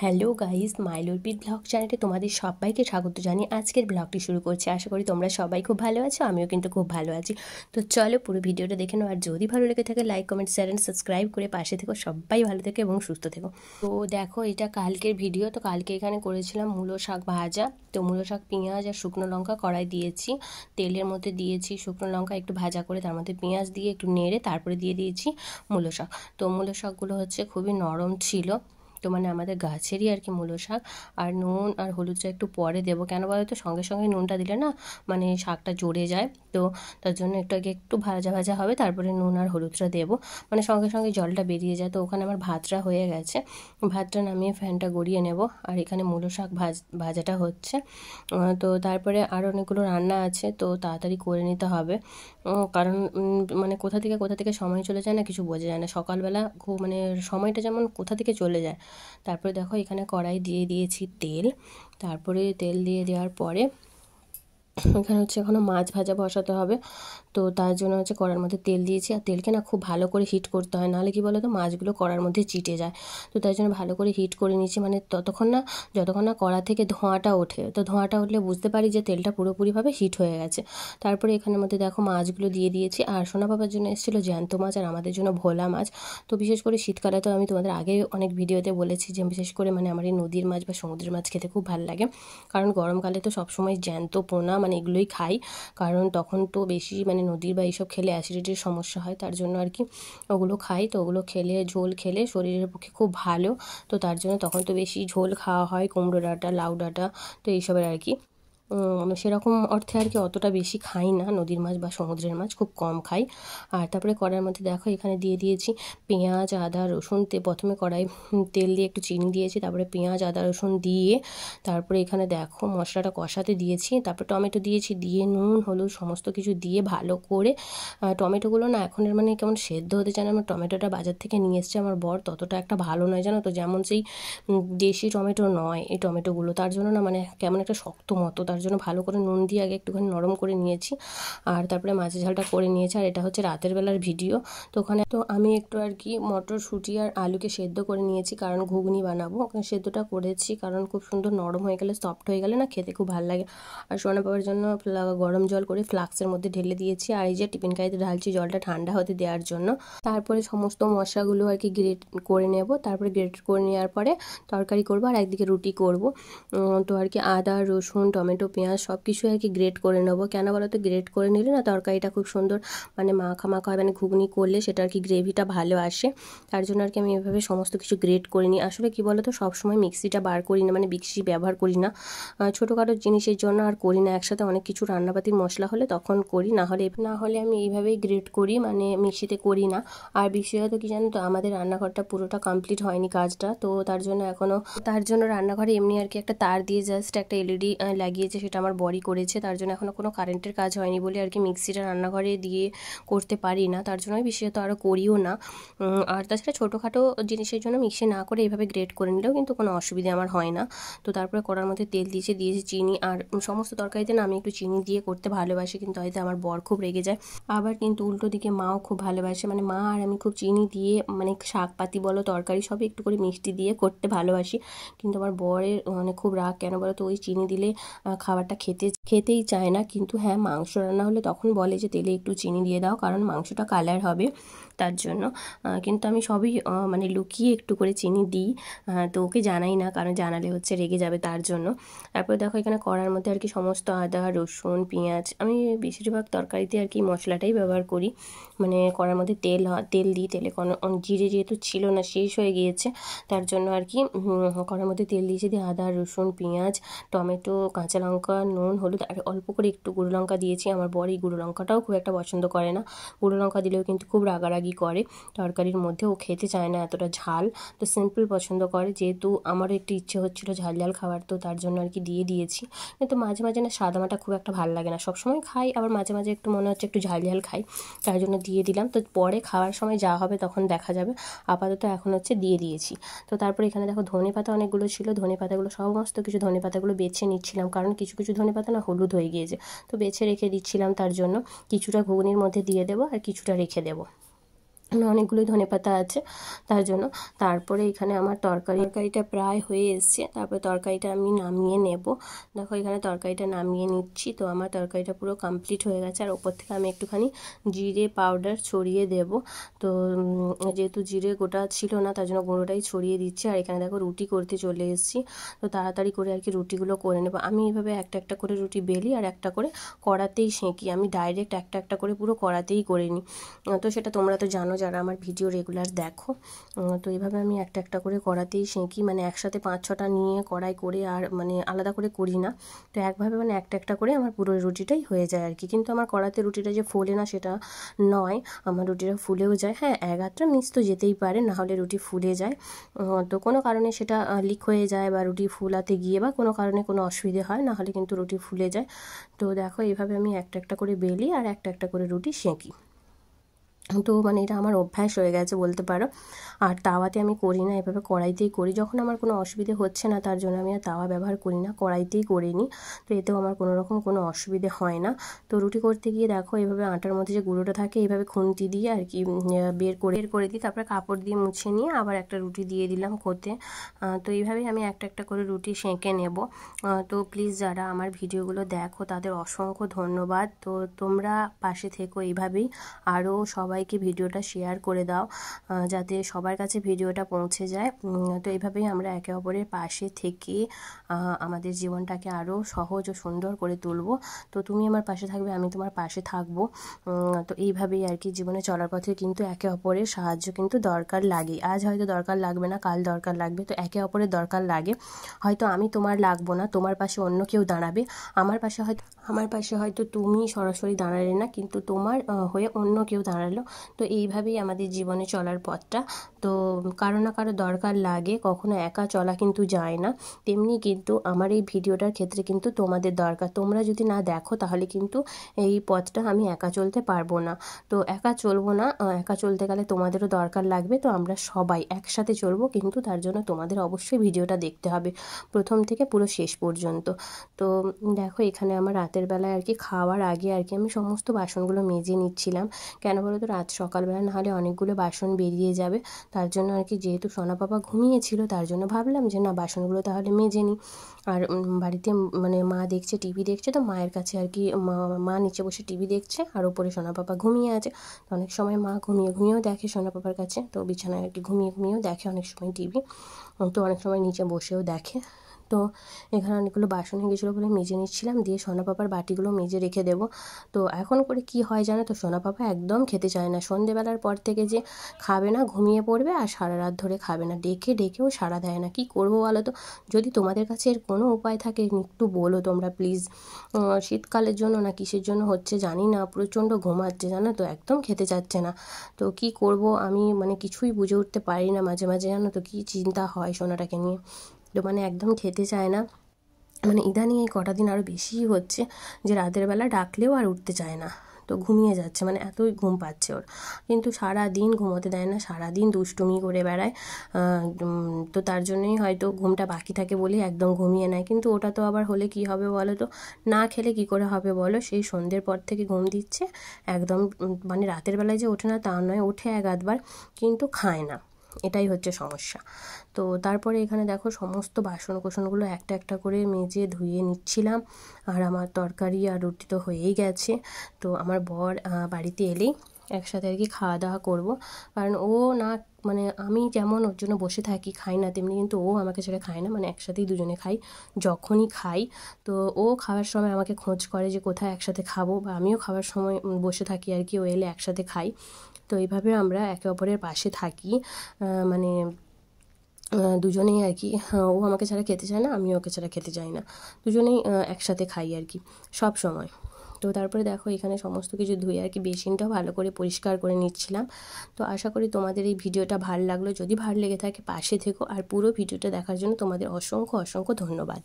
Hello guys, মাইলরপিট blog চ্যানেলে তোমাদের সবাইকে স্বাগত জানিয়ে আজকের ব্লগটি শুরু করছি। আশা করি তোমরা সবাই খুব ভালো আছো, আমিও কিন্তু খুব ভালো আছি। তো চলো পুরো ভিডিওটা দেখে নাও, আর যদি ভালো লেগে থাকে like comment share and subscribe করে পাশে থেকো। সবাই ভালো থেকো এবং সুস্থ থেকো। তো দেখো, এটা কালকের ভিডিও। তো কালকে এখানে করেছিলাম মূলো শাক ভাজা। তো মূলো শাক, পেঁয়াজ আর শুকনো লঙ্কা কড়াই দিয়েছি, তেলের মধ্যে দিয়েছি শুকনো লঙ্কা একটু ভাজা করে, তার মধ্যে পেঁয়াজ দিয়ে একটু নেড়ে তারপরে দিয়ে দিয়েছি মূলো শাক। তো মূলো শাকগুলো হচ্ছে খুবই নরম ছিল, তো মানে আমাদের গাছেরই আর কি মূলো শাক। আর নুন আর হলুদটা একটু পরে দেবো, কেন বলো তো, সঙ্গে সঙ্গে নুনটা দিলে না মানে শাকটা জড়ে যায়। তো তার জন্য একটু আগে একটু ভাজা ভাজা হবে, তারপরে নুন আর হলুদটা দেবো, মানে সঙ্গে সঙ্গে জলটা বেরিয়ে যায়। তো ওখানে আমার ভাতটা হয়ে গেছে, ভাতটা নামিয়ে ফ্যানটা গড়িয়ে নেব। আর এখানে মূলো শাক ভাজাটা হচ্ছে। তো তারপরে আরও অনেকগুলো রান্না আছে, তো তাড়াতাড়ি করে নিতে হবে, কারণ মানে কোথা থেকে সময় চলে যায় না কিছু বোঝা যায় না। সকালবেলা খুব মানে সময়টা যেমন কোথা থেকে চলে যায়। তারপরে দেখো এখানে কড়াই দিয়ে দিয়েছি তেল, তারপরে তেল দিয়ে দেওয়ার পরে এখানে হচ্ছে এখনও মাছ ভাজা বসাতে হবে। তো তার জন্য হচ্ছে কড়ার মধ্যে তেল দিয়েছি, আর তেলকে না খুব ভালো করে হিট করতে হয়, নাহলে কি বলো তো মাছগুলো কড়ার মধ্যে চিটে যায়। তো তাই জন্য ভালো করে হিট করে নিচ্ছি, মানে যতক্ষণ না কড়া থেকে ধোঁয়াটা ওঠে। তো ধোঁয়াটা উঠলে বুঝতে পারি যে তেলটা পুরোপুরিভাবে হিট হয়ে গেছে। তারপরে এখানের মধ্যে দেখো মাছগুলো দিয়ে দিয়েছি। আর সোনা বাবার জন্য এসেছিলো জ্যান্ত মাছ, আর আমাদের জন্য ভোলা মাছ। তো বিশেষ করে শীতকালে তো আমি তোমাদের আগে অনেক ভিডিওতে বলেছি যে বিশেষ করে মানে আমার এই নদীর মাছ বা সমুদ্রের মাছ খেতে খুব ভালো লাগে, কারণ গরমকালে তো সবসময় জ্যান্ত পোনা মানে এগুলোই খাই, কারণ তখন তো বেশি মানে নদীর বা এইসব খেলে অ্যাসিডিটির সমস্যা হয়, তার জন্য আর কি ওগুলো খাই। তো ওগুলো খেলে, ঝোল খেলে শরীরের পক্ষে খুব ভালো। তো তার জন্য তখন তো বেশি ঝোল খাওয়া হয়, কুমড়ো ডাঁটা, লাউ ডাঁটা, তো এইসবের আর কি। সেরকম অর্থে আর কি অতটা বেশি খাই না নদীর মাছ বা সমুদ্রের মাছ, খুব কম খাই। আর তারপরে কড়াইয়ের মধ্যে দেখো এখানে দিয়ে দিয়েছি পেঁয়াজ, আদা, রসুন। প্রথমে কড়াই তেল দিয়ে একটু চিনি দিয়েছি, তারপরে পেঁয়াজ, আদা, রসুন দিয়ে তারপরে এখানে দেখো মশলাটা কষাতে দিয়েছি, তারপরে টমেটো দিয়েছি, দিয়ে নুন হলুদ সমস্ত কিছু দিয়ে ভালো করে টমেটোগুলো না এখন মানে কেমন সেদ্ধ হতে চায় না। আমার টমেটোটা বাজার থেকে নিয়ে এসছে আমার বর, ততটা একটা ভালো নয় জানো তো, যেমন সেই দেশি টমেটো নয় এই টমেটোগুলো, তার জন্য না মানে কেমন একটা শক্ত মতো। তার জন্য ভালো করে নুন দিয়ে আগে একটুখানি নরম করে নিয়েছি, আর তারপরে মাছের ঝালটা করে নিয়েছি। আর এটা হচ্ছে রাতের বেলার ভিডিও। তো ওখানে তো আমি একটু আর কি মটরশুঁটি আর আলুকে সেদ্ধ করে নিয়েছি, কারণ ঘুগনি বানাবো। ওখানে সেদ্ধটা করেছি, কারণ খুব সুন্দর নরম হয়ে গেলে, সফট হয়ে গেলে না খেতে খুব ভালো লাগে। আর সোনা বাবার জন্য গরম জল করে ফ্লাক্সের মধ্যে ঢেলে দিয়েছি, আর এই যে টিফিন কারিতে ঢালছি জলটা ঠান্ডা হতে দেওয়ার জন্য। তারপরে সমস্ত মশলাগুলো আর কি গ্রেট করে নেব, তারপরে গ্রেট করে নেওয়ার পরে তরকারি করবো, আর একদিকে রুটি করব। তো আর কি আদা, রসুন, টমেটো, পেঁয়াজ সব কিছু আর কি গ্রেট করে নেবো। কেন বলো তো, গ্রেট করে নিলে না তরকারিটা খুব সুন্দর মানে মাখা মাখা হয়, মানে ঘুগনি করলে সেটা আর কি গ্রেভিটা ভালো আসে। তার জন্য আর কি আমি এভাবে সমস্ত কিছু গ্রেট করে নিই। আসলে কি বলো তো, সবসময় মিক্সিটা বার করি না, মানে মিক্সি ব্যবহার করি না ছোটোখাটো জিনিসের জন্য, আর করি না একসাথে অনেক কিছু রান্নাপাতির মশলা হলে তখন করি, না হলে আমি এইভাবেই গ্রেট করি, মানে মিক্সিতে করি না। আর বিশেষত কি জানো তো, আমাদের রান্নাঘরটা পুরোটা কমপ্লিট হয়নি কাজটা, তো তার জন্য রান্নাঘরে এমনি আর কি একটা তার দিয়ে জাস্ট একটা এলইডি লাগিয়েছে, সেটা আমার বরই করেছে। তার জন্য এখনও কোনো কারেন্টের কাজ হয়নি বলে আর কি মিক্সিটা রান্নাঘরে দিয়ে করতে পারি না, তার জন্য আমি বিশেষত আরও করিও না। আর তাছাড়া ছোটোখাটো জিনিসের জন্য মিক্সি না করে এইভাবে গ্রেট করে নিলেও কিন্তু কোনো অসুবিধা আমার হয় না। তো তারপরে কড়ার মধ্যে তেল দিয়েছি চিনি, আর সমস্ত তরকারিতে না আমি একটু চিনি দিয়ে করতে ভালোবাসি, কিন্তু হয়তো আমার বর খুব রেগে যায়। আবার কিন্তু উল্টো দিকে মাও খুব ভালোবাসে, মানে মা আর আমি খুব চিনি দিয়ে মানে শাক পাতি বলো তরকারি সবই একটু করে মিষ্টি দিয়ে করতে ভালোবাসি, কিন্তু আমার বরের মানে খুব রাগ। কেন বলো তো, ওই চিনি দিলে খাবারটা খেতেই চায় না। কিন্তু হ্যাঁ, মাংস রান্না হলে তখন বলে যে তেলে একটু চিনি দিয়ে দাও, কারণ মাংসটা কালার হবে তার জন্য। কিন্তু আমি সবই মানে লুকিয়ে একটু করে চিনি দিই, তো ওকে জানাই না, কারণ জানালে হচ্ছে রেগে যাবে তার জন্য। তারপরে দেখো এখানে কড়ার মধ্যে আর কি সমস্ত আদা, রসুন, পেঁয়াজ, আমি বেশিরভাগ তরকারিতে আর কি মশলাটাই ব্যবহার করি। মানে কড়ার মধ্যে তেল দিই, তেলে জিরে যেহেতু ছিল না, শেষ হয়ে গিয়েছে, তার জন্য আর কি কড়ার মধ্যে তেল দিয়েছি, দিয়ে আদা, রসুন, পেঁয়াজ, টমেটো, কাঁচা লঙ্কা, নুন, হলুদ, আর অল্প করে একটু গুঁড়ো লঙ্কা দিয়েছি। আমার বর এই গুঁড়ো লঙ্কাটাও খুব একটা পছন্দ করে না, গুঁড়ো লঙ্কা দিলেও কিন্তু খুব রাগারাগি করে তরকারির মধ্যে, ও খেতে চায় না এতটা ঝাল, তো সিম্পল পছন্দ করে। যেহেতু আমারও একটু ইচ্ছে হচ্ছিলো ঝাল ঝাল খাবার, তো তার জন্য আর কি দিয়ে দিয়েছি। কিন্তু মাঝে মাঝে না সাদামাটা খুব একটা ভালো লাগে না, সবসময় খাই, আবার মাঝে মাঝে একটু মনে হচ্ছে একটু ঝাল ঝাল খাই, তার জন্য দিয়ে দিলাম। তো পরে খাওয়ার সময় যা হবে তখন দেখা যাবে, আপাতত এখন হচ্ছে দিয়ে দিয়েছি। তো তারপরে এখানে দেখো ধনে পাতা অনেকগুলো ছিল, ধনে পাতাগুলো সমস্ত কিছু ধনে পাতাগুলো বেছে নিচ্ছিলাম, কারণ কিছু কিছু ধনে পাতা না হলুদ হয়ে গিয়েছে, তো বেছে রেখে দিচ্ছিলাম। তার জন্য কিছুটা ঘুগনির মধ্যে দিয়ে দেবো আর কিছুটা রেখে দেবো। অনেকগুলোই ধনেপাতা আছে তার জন্য। তারপরে এখানে আমার তরকারিটা প্রায় হয়ে এসছে। তারপরে তরকারিটা আমি নামিয়ে নেব। দেখো এখানে তরকারিটা নামিয়ে নিচ্ছি। তো আমার তরকারিটা পুরো কমপ্লিট হয়ে গেছে। আর ওপর থেকে আমি একটুখানি জিরে পাউডার ছড়িয়ে দেব। তো যেহেতু জিরে গোটা ছিল না তার জন্য গুঁড়োটাই ছড়িয়ে দিচ্ছি। আর এখানে দেখো রুটি করতে চলে এসেছি। তো তাড়াতাড়ি করে আর কি রুটিগুলো করে নেব। আমি এইভাবে একটা একটা করে রুটি বেলি আর একটা করে কড়াতেই সেঁকি। আমি ডাইরেক্ট একটা একটা করে পুরো কড়াতেই করে নিই। তো সেটা তোমরা তো জানো যারা আমার ভিডিও রেগুলার দেখো। তো এইভাবে আমি একটা একটা করে কড়াতেই সেঁকি, মানে একসাথে 5-6টা নিয়ে কড়াই করে আর মানে আলাদা করে করি না। তো একভাবে মানে একটা একটা করে আমার পুরো রুটিটাই হয়ে যায় আর কি। কিন্তু আমার কড়াতে রুটিটা যে ফোলে না সেটা নয়, আমার রুটিটা ফুলেও যায়। হ্যাঁ, এক আধটা মিস তো যেতেই পারে, না হলে রুটি ফুলে যায়। তো কোনো কারণে সেটা লিক হয়ে যায় বা রুটি ফুলাতে গিয়ে বা কোনো কারণে কোনো অসুবিধে হয়, না হলে কিন্তু রুটি ফুলে যায়। তো দেখো এইভাবে আমি একটা একটা করে বেলি আর একটা একটা করে রুটি সেঁকি। তো মানে এটা আমার অভ্যাস হয়ে গেছে বলতে পারো। আর তাওয়াতে আমি করি না, এভাবে কড়াইতেই করি। যখন আমার কোনো অসুবিধে হচ্ছে না তার জন্য আমি আর তাওয়া ব্যবহার করি না, কড়াইতেই করে নিই। তো এতেও আমার কোনো রকম কোনো অসুবিধে হয় না। তো রুটি করতে গিয়ে দেখো এইভাবে আটার মধ্যে যে গুঁড়োটা থাকে এইভাবে খুন্তি দিয়ে আর কি বের করে দিই। তারপরে কাপড় দিয়ে মুছে নিয়ে আবার একটা রুটি দিয়ে দিলাম করতে। তো এইভাবেই আমি একটা একটা করে রুটি সেঁকে নেব। তো প্লিজ যারা আমার ভিডিওগুলো দেখো তাদের অসংখ্য ধন্যবাদ। তো তোমরা পাশে থেকো এইভাবেই, আরও সবাইকে ভিডিওটা শেয়ার করে দাও যাতে সবার কাছে ভিডিওটা পৌঁছে যায়। তো এইভাবেই আমরা একে অপরের পাশে থেকে আমাদের জীবনটাকে আরও সহজ ও সুন্দর করে তুলব। তো তুমি আমার পাশে থাকবে, আমি তোমার পাশে থাকবো। তো এইভাবেই আর কি জীবনে চলার পথে কিন্তু একে অপরের সাহায্য কিন্তু দরকার লাগে। আজ হয়তো দরকার লাগবে না, কাল দরকার লাগবে। তো একে অপরের দরকার লাগে। হয়তো আমি তোমার লাগবো না, তোমার পাশে অন্য কেউ দাঁড়াবে। আমার পাশে হয়তো তুমি সরাসরি দাঁড়ালে না, কিন্তু তোমার হয়ে অন্য কেউ দাঁড়ালো। তো এইভাবেই আমাদের জীবনে চলার পথটা। তো কারো না কারো দরকার লাগে, কখনো একা চলা কিন্তু যায় না। তেমনি কিন্তু আমার এই ভিডিওটার ক্ষেত্রে কিন্তু তোমাদের দরকার। তোমরা যদি না দেখো তাহলে কিন্তু এই পথটা আমি একা চলতে পারবো না। তো একা চলবো না, একা চলতে গেলে তোমাদেরও দরকার লাগবে। তো আমরা সবাই একসাথে চলবো, কিন্তু তার জন্য তোমাদের অবশ্যই ভিডিওটা দেখতে হবে প্রথম থেকে পুরো শেষ পর্যন্ত। তো দেখো এখানে আমার রাতের বেলায় আর কি খাওয়ার আগে আর কি আমি সমস্ত বাসনগুলো মেজে নিচ্ছিলাম। কেন বলো তো, রাত সকালবেলা না হলে অনেকগুলো বাসন বেরিয়ে যাবে। তার জন্য আর কি, যেহেতু সোনা পাপা ঘুমিয়েছিল তার জন্য ভাবলাম যে না বাসনগুলো তাহলে মেজে নিই। আর বাড়িতে মানে মা দেখছে, টিভি দেখছে। তো মায়ের কাছে আর কি মা নিচে বসে টিভি দেখছে আর ওপরে সোনা পাপা ঘুমিয়ে আছে। তো অনেক সময় মা ঘুমিয়েও দেখে সোনা পাপার কাছে, তো বিছানায় আর কি ঘুমিয়েও দেখে অনেক সময় টিভি। তো অনেক সময় নিচে বসেও দেখে। তো এখানে অনেকগুলো বাসন হয়ে গেছিলো বলে মেজে নিচ্ছিলাম, দিয়ে সোনা পাপার বাটিগুলো মেজে রেখে দেবো। তো এখন করে কি হয় জানো তো, সোনা পাপা একদম খেতে চায় না। সন্ধেবেলার পর থেকে যে খাবে না, ঘুমিয়ে পড়বে আর সারা রাত ধরে খাবে না। ডেকেও সাড়া দেয় না। কি করবো বলো তো? যদি তোমাদের কাছে এর কোনো উপায় থাকে একটু বলো তোমরা প্লিজ। শীতকালের জন্য না কিসের জন্য হচ্ছে জানি না, প্রচণ্ড ঘুমাচ্ছে জানো তো, একদম খেতে চাচ্ছে না। তো কি করব আমি, মানে কিছুই বুঝে উঠতে পারি না। মাঝে মাঝে জানো তো কি চিন্তা হয় সোনাটাকে নিয়ে। তো মানে একদম খেতে চায় না। মানে ইদানিং এই কটা দিন আরও বেশিই হচ্ছে যে রাতের বেলা ডাকলেও আর উঠতে চায় না। তো ঘুমিয়ে যাচ্ছে, মানে এতই ঘুম পাচ্ছে ওর। কিন্তু সারা দিন ঘুমোতে দেয় না, সারাদিন দুষ্টুমি করে বেড়ায়। তো তার জন্যই হয়তো ঘুমটা বাকি থাকে বলেই একদম ঘুমিয়ে নেয়। কিন্তু ওটা তো আবার হলে কি হবে বলো তো, না খেলে কি করে হবে বলো। সেই সন্ধ্যের পর থেকে ঘুম দিচ্ছে একদম, মানে রাতের বেলায় যে ওঠে না তা নয়, ওঠে এক আধবার, কিন্তু খায় না। এটাই হচ্ছে সমস্যা। তো তারপরে এখানে দেখো সমস্ত বাসনকোসনগুলো একটা একটা করে মেজে ধুয়ে নিচ্ছিলাম। আর আমার তরকারি আর রুটি তো হয়েই গেছে। তো আমার বর বাড়িতে এলেই একসাথে আর কি খাওয়া দাওয়া করবো। কারণ ও না, মানে আমি যেমন ওর জন্য বসে থাকি খাই না, তেমনি কিন্তু ও আমাকে ছেড়ে খায় না। মানে একসাথেই দুজনে খাই যখনই খাই। তো ও খাওয়ার সময় আমাকে খোঁজ করে যে কোথায় একসাথে খাবো, বা আমিও খাওয়ার সময় বসে থাকি আর কি, ও এলে একসাথে খাই। তো এইভাবে আমরা একে অপরের পাশে থাকি। মানে দুজনেই আর কি, ও আমাকে ছাড়া খেতে চায় না, আমিও ওকে ছাড়া খেতে চাই না। দুজনেই একসাথে খাই আর কি সব সময়। তো তারপরে দেখো এখানে সমস্ত কিছু ধুয়ে আর কি বেসিনটাও ভালো করে পরিষ্কার করে নিচ্ছিলাম। তো আশা করি তোমাদের এই ভিডিওটা ভালো লাগলো। যদি ভালো লেগে থাকে পাশে থেকো, আর পুরো ভিডিওটা দেখার জন্য তোমাদের অসংখ্য ধন্যবাদ।